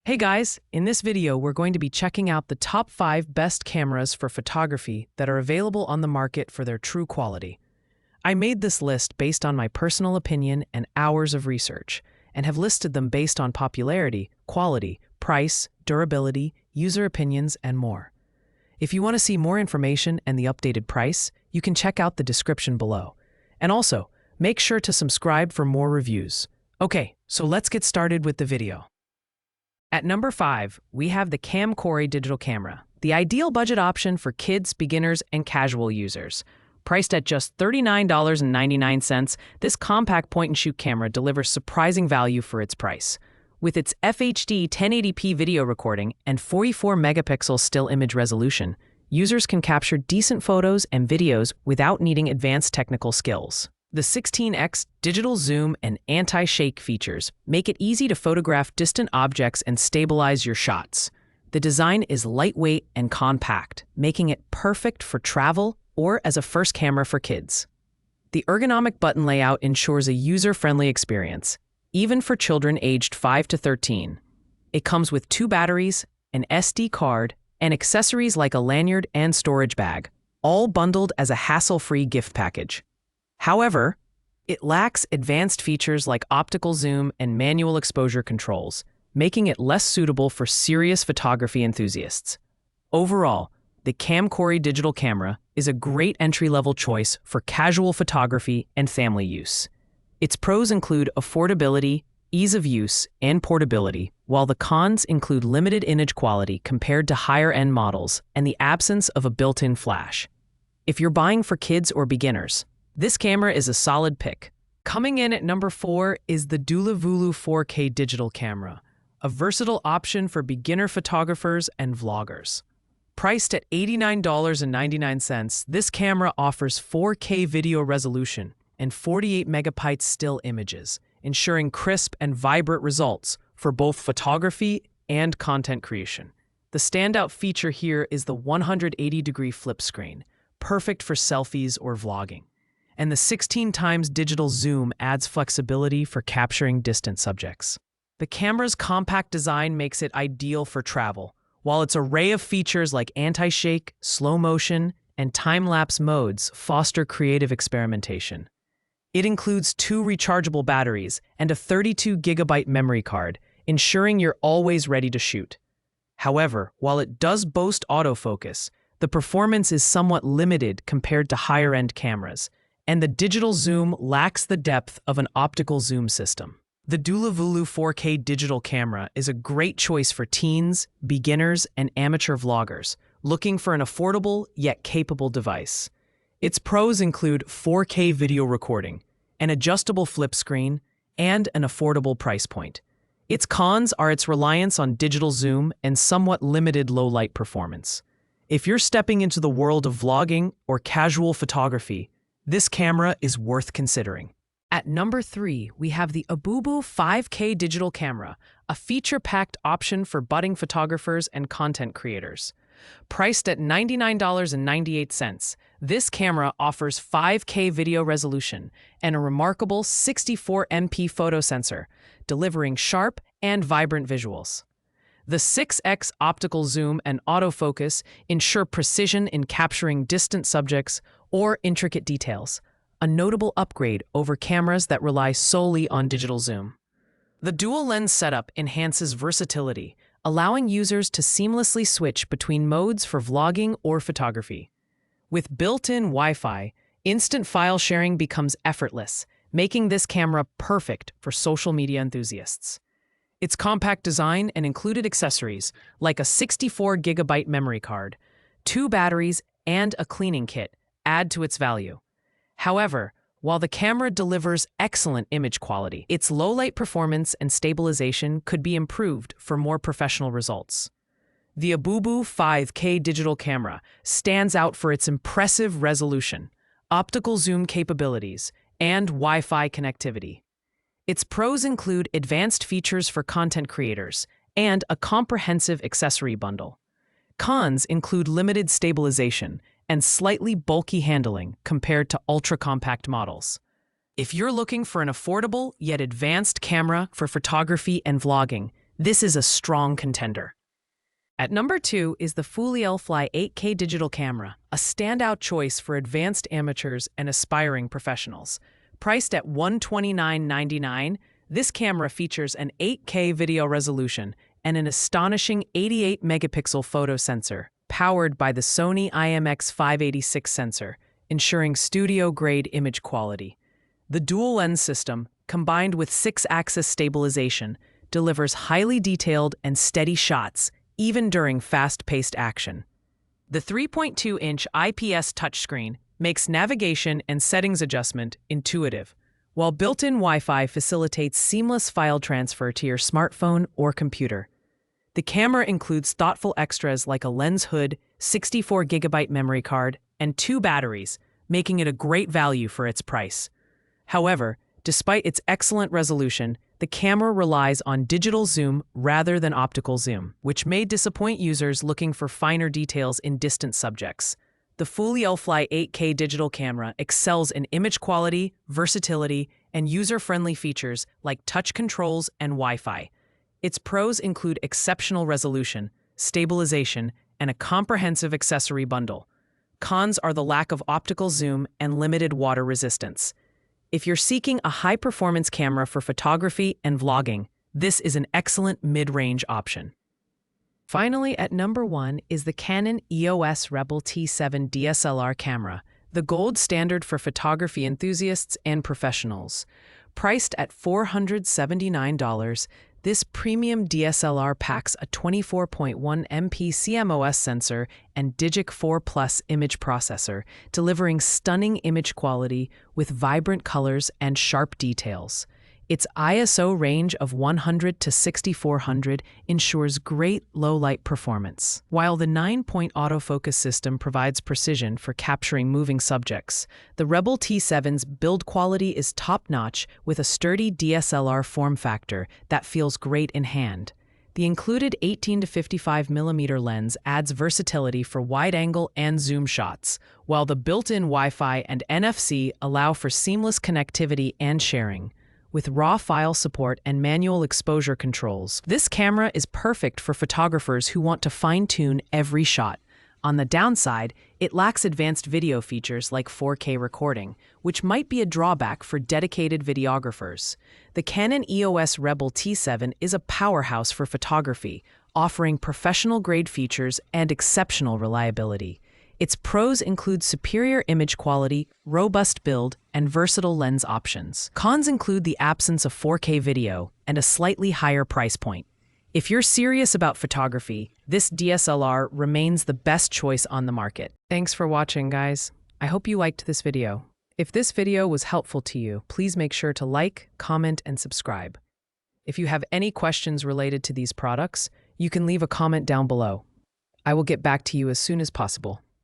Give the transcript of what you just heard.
Hey guys, in this video we're going to be checking out the top 5 best cameras for photography that are available on the market for their true quality. I made this list based on my personal opinion and hours of research, and have listed them based on popularity, quality, price, durability, user opinions, and more. If you want to see more information and the updated price, you can check out the description below. And also, make sure to subscribe for more reviews. Okay, so let's get started with the video. At number 5, we have the Camcorey digital camera, the ideal budget option for kids, beginners, and casual users. Priced at just $39.99, this compact point-and-shoot camera delivers surprising value for its price. With its FHD 1080p video recording and 44-megapixel still image resolution, users can capture decent photos and videos without needing advanced technical skills. The 16x digital zoom and anti-shake features make it easy to photograph distant objects and stabilize your shots. The design is lightweight and compact, making it perfect for travel or as a first camera for kids. The ergonomic button layout ensures a user-friendly experience, even for children aged 5 to 13. It comes with 2 batteries, an SD card, and accessories like a lanyard and storage bag, all bundled as a hassle-free gift package. However, it lacks advanced features like optical zoom and manual exposure controls, making it less suitable for serious photography enthusiasts. Overall, the Camcorey digital camera is a great entry-level choice for casual photography and family use. Its pros include affordability, ease of use, and portability, while the cons include limited image quality compared to higher-end models and the absence of a built-in flash. If you're buying for kids or beginners, this camera is a solid pick. Coming in at number 4 is the Dulavulu 4K digital camera, a versatile option for beginner photographers and vloggers. Priced at $89.99, this camera offers 4K video resolution and 48 megabytes still images, ensuring crisp and vibrant results for both photography and content creation. The standout feature here is the 180-degree flip screen, perfect for selfies or vlogging. And the 16 times digital zoom adds flexibility for capturing distant subjects. The camera's compact design makes it ideal for travel, while its array of features like anti-shake, slow motion, and time-lapse modes foster creative experimentation. It includes 2 rechargeable batteries and a 32-gigabyte memory card, ensuring you're always ready to shoot. However, while it does boast autofocus, the performance is somewhat limited compared to higher-end cameras, and the digital zoom lacks the depth of an optical zoom system. The Dulavulu 4K digital camera is a great choice for teens, beginners, and amateur vloggers looking for an affordable yet capable device. Its pros include 4K video recording, an adjustable flip screen, and an affordable price point. Its cons are its reliance on digital zoom and somewhat limited low-light performance. If you're stepping into the world of vlogging or casual photography, this camera is worth considering. At number 3, we have the Abubu 5K digital camera, a feature-packed option for budding photographers and content creators. Priced at $99.98, this camera offers 5K video resolution and a remarkable 64MP photo sensor, delivering sharp and vibrant visuals. The 6x optical zoom and autofocus ensure precision in capturing distant subjects or intricate details, a notable upgrade over cameras that rely solely on digital zoom. The dual-lens setup enhances versatility, allowing users to seamlessly switch between modes for vlogging or photography. With built-in Wi-Fi, instant file sharing becomes effortless, making this camera perfect for social media enthusiasts. Its compact design and included accessories, like a 64-gigabyte memory card, 2 batteries, and a cleaning kit, add to its value. However, while the camera delivers excellent image quality, its low-light performance and stabilization could be improved for more professional results. The Abubu 5K digital camera stands out for its impressive resolution, optical zoom capabilities, and Wi-Fi connectivity. Its pros include advanced features for content creators and a comprehensive accessory bundle. Cons include limited stabilization and slightly bulky handling compared to ultra-compact models. If you're looking for an affordable yet advanced camera for photography and vlogging, This is a strong contender. At number 2 is the Aliexpress 8K digital camera, a standout choice for advanced amateurs and aspiring professionals. Priced at $129.99, this camera features an 8K video resolution and an astonishing 88-megapixel photo sensor, powered by the Sony IMX586 sensor, ensuring studio-grade image quality. The dual-lens system, combined with 6-axis stabilization, delivers highly detailed and steady shots, even during fast-paced action. The 3.2-inch IPS touchscreen makes navigation and settings adjustment intuitive, while built-in Wi-Fi facilitates seamless file transfer to your smartphone or computer. The camera includes thoughtful extras like a lens hood, 64GB memory card, and 2 batteries, making it a great value for its price. However, despite its excellent resolution, the camera relies on digital zoom rather than optical zoom, which may disappoint users looking for finer details in distant subjects. The Aliexpress 8K digital camera excels in image quality, versatility, and user-friendly features like touch controls and Wi-Fi. Its pros include exceptional resolution, stabilization, and a comprehensive accessory bundle. Cons are the lack of optical zoom and limited water resistance. If you're seeking a high-performance camera for photography and vlogging, this is an excellent mid-range option. Finally, at number 1 is the Canon EOS Rebel T7 DSLR camera, the gold standard for photography enthusiasts and professionals. Priced at $479, this premium DSLR packs a 24.1 MP CMOS sensor and Digic 4 Plus image processor, delivering stunning image quality with vibrant colors and sharp details. Its ISO range of 100 to 6400 ensures great low-light performance. While the 9-point autofocus system provides precision for capturing moving subjects, the Rebel T7's build quality is top-notch with a sturdy DSLR form factor that feels great in hand. The included 18 to 55mm lens adds versatility for wide-angle and zoom shots, while the built-in Wi-Fi and NFC allow for seamless connectivity and sharing. With raw file support and manual exposure controls, this camera is perfect for photographers who want to fine-tune every shot. On the downside, it lacks advanced video features like 4K recording, which might be a drawback for dedicated videographers. The Canon EOS Rebel T7 is a powerhouse for photography, offering professional-grade features and exceptional reliability. Its pros include superior image quality, robust build, and versatile lens options. Cons include the absence of 4K video and a slightly higher price point. If you're serious about photography, this DSLR remains the best choice on the market. Thanks for watching, guys. I hope you liked this video. If this video was helpful to you, please make sure to like, comment, and subscribe. If you have any questions related to these products, you can leave a comment down below. I will get back to you as soon as possible.